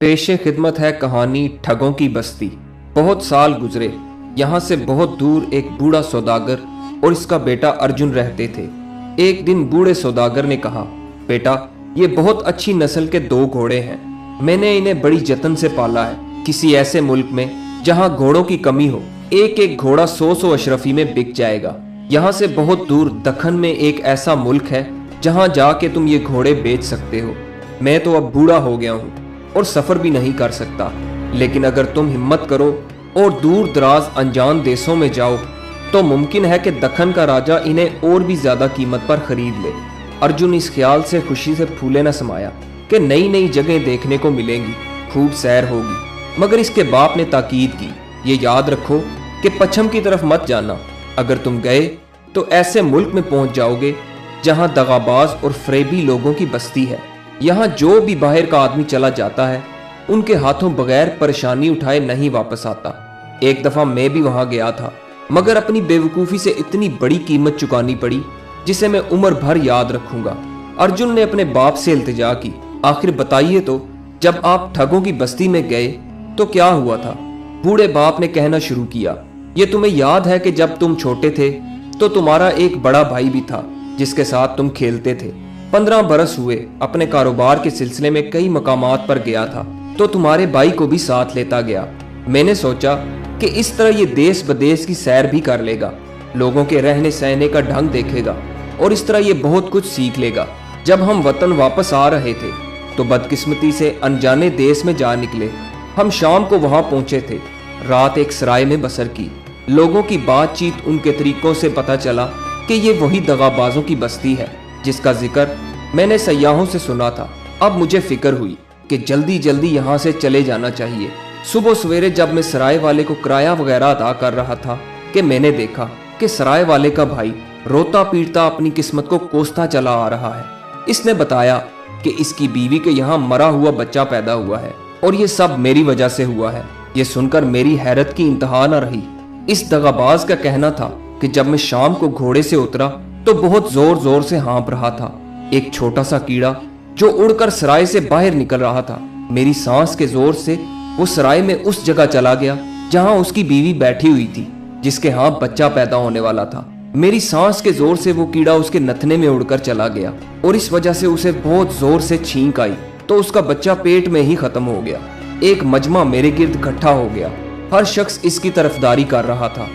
पेशे खिदमत है कहानी ठगों की बस्ती। बहुत साल गुजरे। यहाँ से बहुत दूर एक बूढ़ा सौदागर और इसका बेटा अर्जुन रहते थे। एक दिन बूढ़े सौदागर ने कहा, बेटा, ये बहुत अच्छी नस्ल के 2 घोड़े हैं। मैंने इन्हें बड़ी जतन से पाला है। किसी ऐसे मुल्क में जहाँ घोड़ों की कमी हो, एक एक घोड़ा 100 अशरफी में बिक जाएगा। यहाँ से बहुत दूर दक्खन में एक ऐसा मुल्क है जहाँ जाके तुम ये घोड़े बेच सकते हो। मैं तो अब बूढ़ा हो गया हूँ और सफर भी नहीं कर सकता, लेकिन अगर तुम हिम्मत करो और दूर दराज अनजान देशों में जाओ तो मुमकिन है कि दक्खन का राजा इन्हें और भी ज्यादा कीमत पर खरीद ले। अर्जुन इस ख्याल से खुशी से फूले न समाया कि नई नई जगह देखने को मिलेंगी, खूब सैर होगी। मगर इसके बाप ने ताकीद की, ये याद रखो कि पश्चिम की तरफ मत जाना। अगर तुम गए तो ऐसे मुल्क में पहुंच जाओगे जहां दगाबाज और फरेबी लोगों की बस्ती है। यहाँ जो भी बाहर का आदमी चला जाता है उनके हाथों बगैर परेशानी उठाए नहीं वापस आता। एक दफा मैं भी वहां गया था, मगर अपनी बेवकूफी से इतनी बड़ी कीमत चुकानी पड़ी जिसे मैं उम्र भर याद रखूंगा। अर्जुन ने अपने बाप से इल्तिजा की, आखिर बताइए तो, जब आप ठगों की बस्ती में गए तो क्या हुआ था? बूढ़े बाप ने कहना शुरू किया, ये तुम्हें याद है कि जब तुम छोटे थे तो तुम्हारा एक बड़ा भाई भी था जिसके साथ तुम खेलते थे। 15 बरस हुए, अपने कारोबार के सिलसिले में कई मकामात पर गया था तो तुम्हारे भाई को भी साथ लेता गया। मैंने सोचा कि इस तरह ये देश बदेश की सैर भी कर लेगा, लोगों के रहने सहने का ढंग देखेगा और इस तरह ये बहुत कुछ सीख लेगा। जब हम वतन वापस आ रहे थे तो बदकिस्मती से अनजाने देश में जा निकले। हम शाम को वहां पहुंचे थे। रात एक सराय में बसर की। लोगों की बातचीत, उनके तरीकों से पता चला कि ये वही दगाबाजों की बस्ती है जिसका जिक्र मैंने सयाहों से सुना था। अब मुझे फिक्र हुई कि जल्दी जल्दी यहाँ से चले जाना चाहिए। सुबह सवेरे जब मैं सराय वाले को किराया वगैरह अदा कर रहा था कि मैंने देखा कि सराय वाले का भाई रोता पीटता अपनी किस्मत को कोसता चला आ रहा है। इसने बताया कि इसकी बीवी के यहाँ मरा हुआ बच्चा पैदा हुआ है और ये सब मेरी वजह से हुआ है। ये सुनकर मेरी हैरत की इंतहा न रही। इस दगाबाज का कहना था कि जब मैं शाम को घोड़े से उतरा तो बहुत जोर जोर से हाँफ रहा था। एक छोटा सा कीड़ा जो उड़कर सराय से बाहर निकल रहा था। मेरी सांस के जोर से वो सराय में उस जगह चला गया जहां उसकी बीवी बैठी हुई थी जिसके यहाँ बच्चा पैदा होने वाला था। मेरी सांस के जोर से वो कीड़ा उसके नथने में उड़कर चला गया और इस वजह से उसे बहुत जोर से छींक आई तो उसका बच्चा पेट में ही खत्म हो गया। एक मजमा मेरे गिर्द इकट्ठा हो गया। हर शख्स इसकी तरफदारी कर रहा था।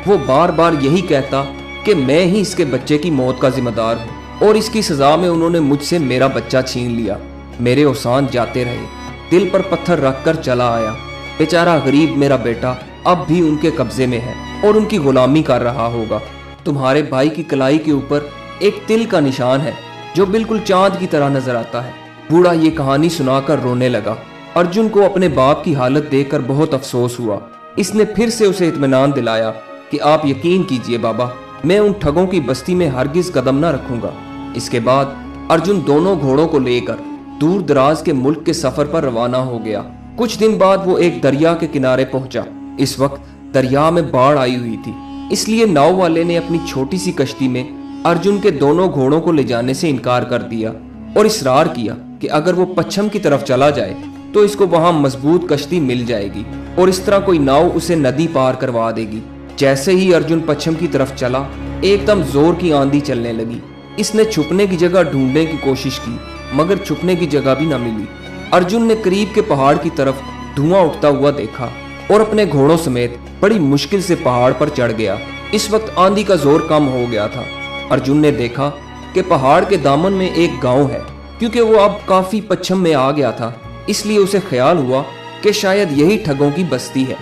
वो बार बार यही कहता कि मैं ही इसके बच्चे की मौत का जिम्मेदार हूँ और इसकी सजा में उन्होंने मुझसे मेरा बच्चा छीन लिया। मेरे ओसान जाते रहे। दिल पर पत्थर रखकर चला आया। बेचारा गरीब मेरा बेटा अब भी उनके कब्जे में है और उनकी गुलामी कर रहा होगा। तुम्हारे भाई की कलाई के ऊपर एक तिल का निशान है जो बिल्कुल चांद की तरह नजर आता है। बूढ़ा ये कहानी सुनाकर रोने लगा। अर्जुन को अपने बाप की हालत देखकर बहुत अफसोस हुआ। इसने फिर से उसे इत्मीनान दिलाया कि आप यकीन कीजिए बाबा, मैं उन ठगों की बस्ती में हरगिज कदम न रखूंगा। इसके बाद अर्जुन दोनों घोड़ों को लेकर दूर दराज के मुल्क के सफर पर रवाना हो गया। कुछ दिन बाद वो एक दरिया के किनारे पहुंचा। इस वक्त दरिया में बाढ़ आई हुई थी, इसलिए नाव वाले ने अपनी छोटी सी कश्ती में अर्जुन के दोनों घोड़ों को ले जाने से इनकार कर दिया और इसरार किया कि अगर वो पश्चिम की तरफ चला जाए तो इसको वहां मजबूत कश्ती मिल जाएगी और इस तरह कोई नाव उसे नदी पार करवा देगी। जैसे ही अर्जुन पश्चिम की तरफ चला, एकदम जोर की आंधी चलने लगी। इसने छुपने की जगह ढूंढने की कोशिश की, मगर छुपने की जगह भी न मिली। अर्जुन ने करीब के पहाड़ की तरफ धुआं उठता हुआ देखा और अपने घोड़ों समेत बड़ी मुश्किल से पहाड़ पर चढ़ गया। इस वक्त आंधी का जोर कम हो गया था। अर्जुन ने देखा कि पहाड़ के दामन में एक गांव है। क्योंकि वो अब काफी पश्चिम में आ गया था, इसलिए उसे ख्याल हुआ कि शायद यही ठगों की बस्ती है।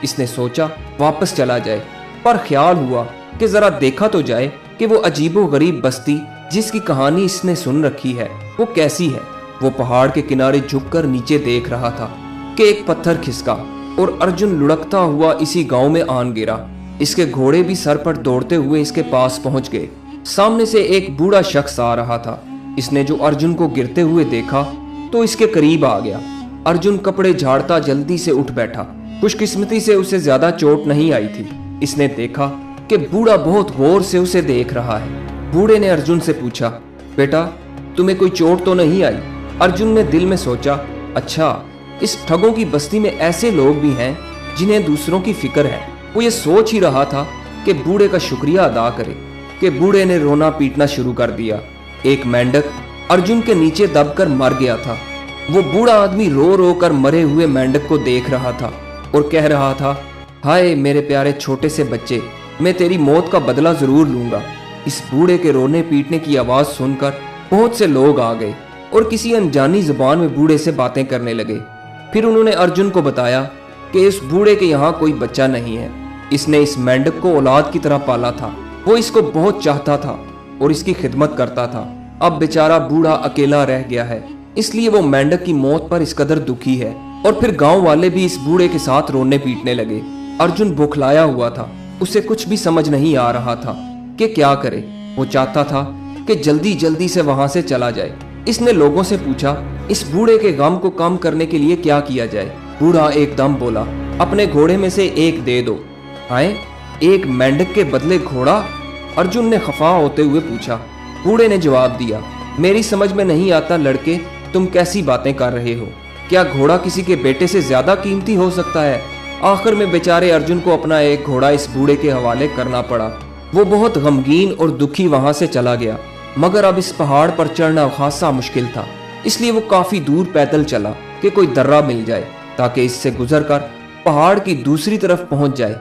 इसने सोचा वापस चला जाए, पर ख्याल हुआ कि जरा देखा तो जाए कि वो अजीबो गरीब बस्ती जिसकी कहानी इसने सुन रखी है वो कैसी है। वो पहाड़ के किनारे झुककर नीचे देख रहा था कि एक पत्थर खिसका और अर्जुन लुढ़कता हुआ इसी गांव में आन गिरा। इसके घोड़े भी सर पर दौड़ते हुए इसके पास पहुंच गए। सामने से एक बूढ़ा शख्स आ रहा था। इसने जो अर्जुन को गिरते हुए देखा तो इसके करीब आ गया। अर्जुन कपड़े झाड़ता जल्दी से उठ बैठा। खुशकिस्मती से उसे ज्यादा चोट नहीं आई थी। इसने देखा कि बूढ़ा बहुत गौर से उसे देख रहा है। बूढ़े ने अर्जुन से पूछा, बेटा, तुम्हें कोई चोट तो नहीं आई? अर्जुन ने दिल में सोचा, अच्छा इस ठगों की बस्ती में ऐसे लोग भी हैं जिन्हें दूसरों की फिक्र है। वो ये सोच ही रहा था कि बूढ़े का शुक्रिया अदा करे कि बूढ़े ने रोना पीटना शुरू कर दिया। एक मेंढक अर्जुन के नीचे दबकर मर गया था। वो बूढ़ा आदमी रो रो कर मरे हुए मेंढक को देख रहा था और कह रहा था, हाय मेरे प्यारे छोटे से बच्चे, मैं तेरी मौत का बदला जरूर लूंगा। इस बूढ़े के रोने पीटने की आवाज सुनकर बहुत से लोग आ गए और किसी अनजानी जुबान में बूढ़े से बातें करने लगे। फिर उन्होंने अर्जुन को बताया कि इस बूढ़े के यहाँ कोई बच्चा नहीं है। इसने इस मेंढक को औलाद की तरह पाला था। वो इसको बहुत चाहता था और इसकी खिदमत करता था। अब बेचारा बूढ़ा अकेला रह गया है, इसलिए वो मेंढक की मौत पर इस कदर दुखी है। और फिर गांव वाले भी इस बूढ़े के साथ रोने पीटने लगे। अर्जुन बौखलाया हुआ था। उसे कुछ भी समझ नहीं आ रहा था कि क्या करे। वो चाहता था कि जल्दी जल्दी से वहां से चला जाए। इसने लोगों से पूछा, इस बूढ़े के गम को कम करने के लिए क्या किया जाए। बूढ़ा एकदम बोला, अपने घोड़े में से एक दे दो। हाय, एक मेंढक के बदले घोड़ा? अर्जुन ने खफा होते हुए पूछा। बूढ़े ने जवाब दिया, मेरी समझ में नहीं आता लड़के, तुम कैसी बातें कर रहे हो। क्या घोड़ा किसी के बेटे से ज्यादा कीमती हो सकता है? आखिर में बेचारे अर्जुन को अपना एक घोड़ा इस बूढ़े के हवाले करना पड़ा। वो बहुत गमगीन और दुखी वहां से चला गया। मगर अब इस पहाड़ पर चढ़ना खासा मुश्किल था, इसलिए वो काफी दूर पैदल चला कि कोई दर्रा मिल जाए ताकि इससे गुजरकर पहाड़ की दूसरी तरफ पहुंच जाए।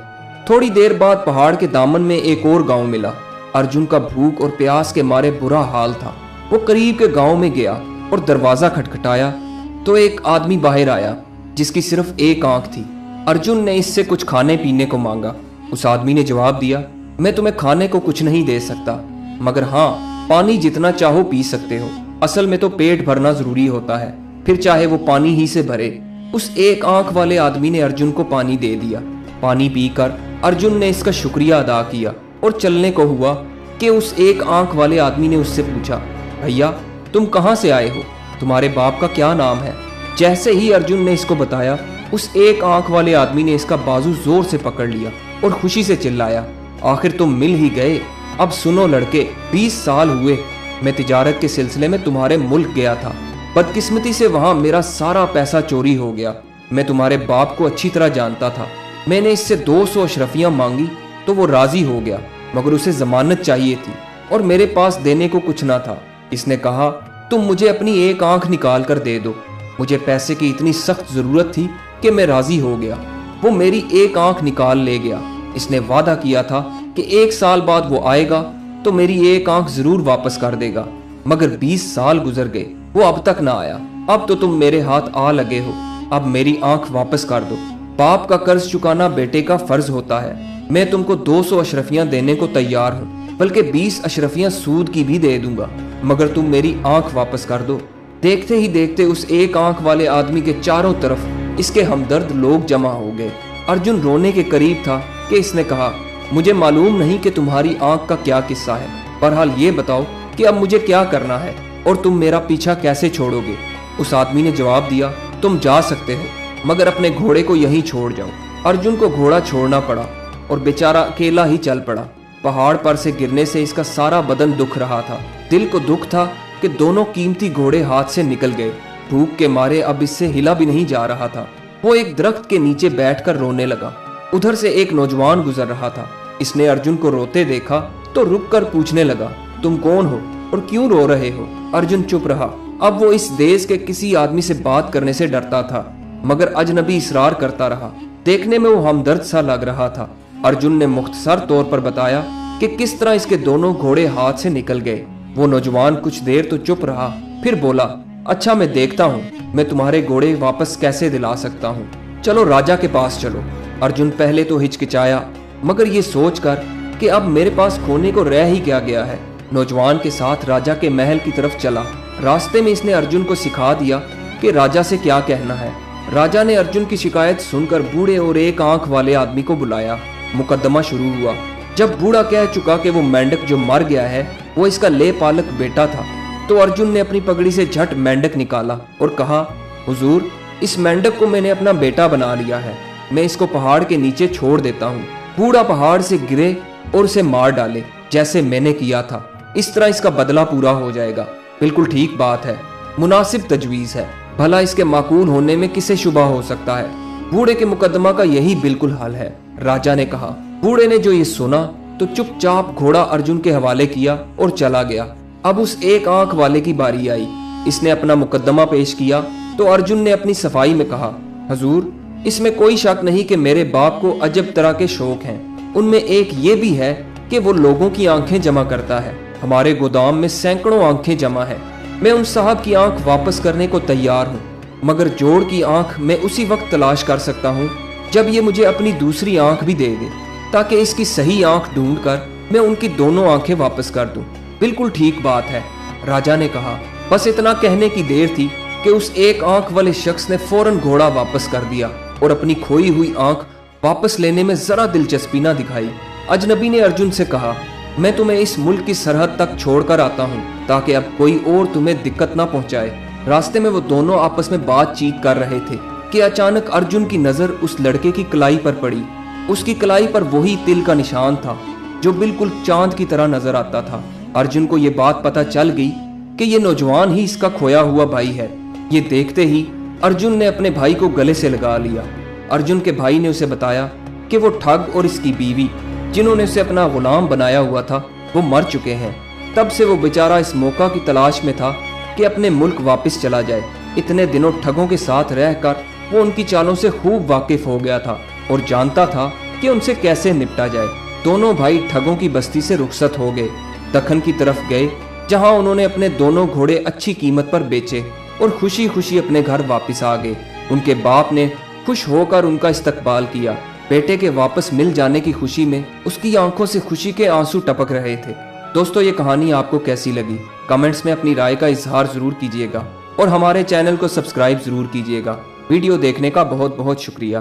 थोड़ी देर बाद पहाड़ के दामन में एक और गांव मिला। अर्जुन का भूख और प्यास के मारे बुरा हाल था। वो करीब के गांव में गया और दरवाजा खटखटाया तो एक आदमी बाहर आया जिसकी सिर्फ एक आंख थी। अर्जुन ने इससे कुछ खाने पीने को मांगा। उस आदमी ने जवाब दिया, मैं तुम्हें खाने को कुछ नहीं दे सकता, मगर हाँ, पानी जितना चाहो पी सकते हो। असल में तो पेट भरना जरूरी होता है, फिर चाहे वो पानी ही से भरे। उस एक आंख वाले आदमी ने अर्जुन को पानी दे दिया। पानी पीकर अर्जुन ने इसका शुक्रिया अदा किया और चलने को हुआ कि उस एक आंख वाले आदमी ने उससे पूछा, भैया तुम कहाँ से आए हो? तुम्हारे बाप का क्या नाम है? जैसे ही अर्जुन ने इसको बताया, उस एक आंख वाले आदमी ने इसका बाजू जोर से पकड़ लिया और खुशी से चिल्लाया, आखिर तुम मिल ही गए। अब सुनो लड़के, 20 साल हुए मैं तिजारत के सिलसिले में तुम्हारे मुल्क गया था। बदकिस्मती से वहां मेरा सारा पैसा चोरी हो गया। मैं तुम्हारे बाप को अच्छी तरह जानता था। मैंने इससे 200 अशरफियां मांगी तो वो राजी हो गया, मगर उसे जमानत चाहिए थी और मेरे पास देने को कुछ ना था। इसने कहा, तुम मुझे अपनी एक आंख निकाल कर दे दो। मुझे पैसे की इतनी सख्त जरूरत थी कि मैं राजी हो गया। वो मेरी एक आंख निकाल ले गया। इसने वादा किया था कि 1 साल बाद वो आएगा तो मेरी एक आंख जरूर वापस कर देगा, मगर 20 साल गुजर गए, वो अब तक ना आया। अब तो तुम मेरे हाथ आ लगे हो, अब मेरी आंख वापस कर दो। बाप का कर्ज चुकाना बेटे का फर्ज होता है। मैं तुमको 200 अशरफियां देने को तैयार हूँ, बल्कि 20 अशरफियां सूद की भी दे दूंगा, मगर तुम मेरी आंख वापस कर दो। देखते ही देखते उस एक आंख वाले आदमी के चारों तरफ इसके हमदर्द लोग जमा हो गए। अर्जुन रोने के करीब था कि इसने कहा, मुझे मालूम नहीं कि तुम्हारी आंख का क्या किस्सा है, बहरहाल ये बताओ कि अब मुझे क्या करना है और तुम मेरा पीछा कैसे छोड़ोगे। उस आदमी ने जवाब दिया, तुम जा सकते हो, मगर अपने घोड़े को यहीं छोड़ जाओ। अर्जुन को घोड़ा छोड़ना पड़ा और बेचारा अकेला ही चल पड़ा। पहाड़ पर से गिरने से इसका सारा बदन दुख रहा था। दिल को दुख था कि दोनों कीमती घोड़े हाथ से निकल गए। भूख के मारे अब इससे हिला भी नहीं जा रहा था। वो एक दरख्त के नीचे बैठकर रोने लगा। उधर से एक नौजवान गुजर रहा था। इसने अर्जुन को रोते देखा तो रुककर पूछने लगा, तुम कौन हो और क्यों रो रहे हो? अर्जुन चुप रहा। अब वो इस देश के किसी आदमी से बात करने से डरता था, मगर अजनबी इसरार करता रहा। देखने में वो हमदर्द सा लग रहा था। अर्जुन ने मुख्तसर तौर पर बताया कि किस तरह इसके दोनों घोड़े हाथ से निकल गए। वो नौजवान कुछ देर तो चुप रहा, फिर बोला, अच्छा मैं देखता हूँ मैं तुम्हारे घोड़े वापस कैसे दिला सकता हूँ। चलो राजा के पास चलो। अर्जुन पहले तो हिचकिचाया, मगर ये सोचकर कि अब मेरे पास खोने को रह ही क्या गया है, नौजवान के साथ राजा के महल की तरफ चला। रास्ते में इसने अर्जुन को सिखा दिया कि राजा से क्या कहना है। राजा ने अर्जुन की शिकायत सुनकर बूढ़े और एक आंख वाले आदमी को बुलाया। मुकदमा शुरू हुआ। जब बूढ़ा कह चुका कि वो मेंढक जो मर गया है वो इसका ले पालक बेटा था, तो अर्जुन ने अपनी पगड़ी से झट मेंढक निकाला और कहा, हुजूर, इस मेंढक को मैंने अपना बेटा बना लिया है, मैं इसको पहाड़ के नीचे छोड़ देता हूँ। बूढ़ा पहाड़ से गिरे और उसे मार डाले जैसे मैंने किया था। इस तरह इसका बदला पूरा हो जाएगा। बिल्कुल ठीक बात है, मुनासिब तजवीज़ है। भला इसके माकूल होने में किसे शुबा हो सकता है। बूढ़े के मुकदमा का यही बिल्कुल हाल है, राजा ने कहा। बूढ़े ने जो ये सुना तो चुपचाप घोड़ा अर्जुन के हवाले किया और चला गया। अब उस एक आंख वाले की बारी आई। इसने अपना मुकदमा पेश किया तो अर्जुन ने अपनी सफाई में कहा, हजूर, इसमें कोई शक नहीं कि मेरे बाप को अजब तरह के शौक हैं। उनमें एक ये भी है कि वो लोगों की आंखें जमा करता है। हमारे गोदाम में सैकड़ों आंखें जमा है। मैं उन साहब की आंख वापस करने को तैयार हूँ, मगर जोड़ की आंख मैं उसी वक्त तलाश कर सकता हूँ जब ये मुझे अपनी दूसरी आंख भी दे दे, ताकि इसकी सही आंख ढूंढ कर मैं उनकी दोनों आंखें वापस कर दूं। बिल्कुल ठीक बात है, राजा ने कहा। बस इतना कहने की देर थी कि उस एक आंख वाले शख्स ने फौरन घोड़ा वापस कर दिया और अपनी खोई हुई आंख वापस लेने में जरा दिलचस्पी ना दिखाई। अजनबी ने अर्जुन से कहा, मैं तुम्हें इस मुल्क की सरहद तक छोड़कर आता हूँ ताकि अब कोई और तुम्हें दिक्कत ना पहुंचाए। रास्ते में वो दोनों आपस में बातचीत कर रहे थे कि अचानक अर्जुन की नजर उस लड़के की कलाई पर पड़ी। उसकी कलाई पर वही तिल का निशान था जो बिल्कुल चांद की तरह नजर आता था। अर्जुन को ये बात पता चल गई कि ये नौजवान ही इसका खोया हुआ भाई है। ये देखते ही अर्जुन ने अपने भाई को गले से लगा लिया। अर्जुन के भाई ने उसे बताया कि वो ठग और इसकी बीवी, जिन्होंने उसे अपना गुलाम बनाया हुआ था, वो मर चुके हैं। तब से वो बेचारा इस मौका की तलाश में था कि अपने मुल्क वापस चला जाए। इतने दिनों ठगों के साथ रहकर वो उनकी चालों से खूब वाकिफ हो गया था और जानता था कि उनसे कैसे निपटा जाए। दोनों भाई ठगों की बस्ती से रुखसत हो गए, दखन की तरफ गए, जहां उन्होंने अपने दोनों घोड़े अच्छी कीमत पर बेचे और खुशी खुशी अपने घर वापस आ गए। उनके बाप ने खुश होकर उनका इस्तकबाल किया। बेटे के वापस मिल जाने की खुशी में उसकी आंखों से खुशी के आंसू टपक रहे थे। दोस्तों, ये कहानी आपको कैसी लगी? कमेंट्स में अपनी राय का इजहार जरूर कीजिएगा और हमारे चैनल को सब्सक्राइब जरूर कीजिएगा। वीडियो देखने का बहुत बहुत शुक्रिया।